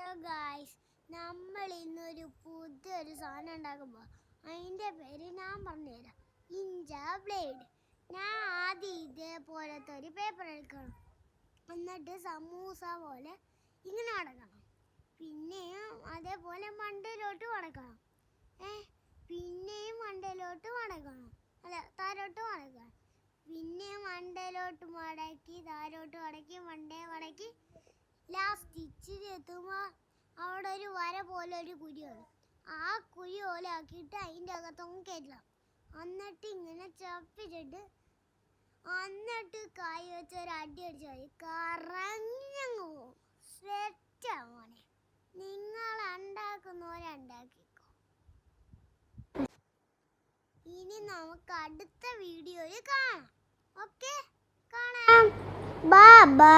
Hello guys, നമ്മൾ ഇന്നൊരു പുതിയൊരു സാധനം ഉണ്ടാക്കുമ്പോൾ അതിൻ്റെ പേര് ഞാൻ പറഞ്ഞുതരാം. ഇഞ്ച ബ്ലേഡ്. ഞാൻ ആദ്യം ഇതേപോലത്തെ ഒരു പേപ്പർ എടുക്കണം, എന്നിട്ട് സമൂസ പോലെ ഇങ്ങനെ അടക്കണം. പിന്നെയും അതേപോലെ മണ്ടയിലോട്ട് മടക്കണം, പിന്നെയും മണ്ടയിലോട്ട് മടക്കണം, താരോട്ട് മടക്കണം, പിന്നെയും മണ്ടയിലോട്ട് മടക്കി താരോട്ട് മടക്കി മണ്ടേ മടക്കി ലാസ്റ്റ് ഇച്ചിരി എത്തുമ്പോൾ അവിടെ ഒരു വര പോലെ ഒരു കുഴിയാണ്. ആ കുഴി പോലെ ആക്കിയിട്ട് അതിൻ്റെ അകത്തൊന്നും കയറ്റണം. എന്നിട്ട് ഇങ്ങനെ ചപ്പിച്ചിട്ട് എന്നിട്ട് കൈ വെച്ച് ഒരു അടി അടിച്ചാൽ മതി, കറങ്ങങ്ങ് പോകും. സെറ്റാ മോനെ, നിങ്ങൾ ഉണ്ടാക്കുന്നവരുണ്ടാക്കിക്കോ. ഇനി നമുക്ക് അടുത്ത വീഡിയോയിൽ കാണാം. ഓക്കെ, കാണാം. Bye bye.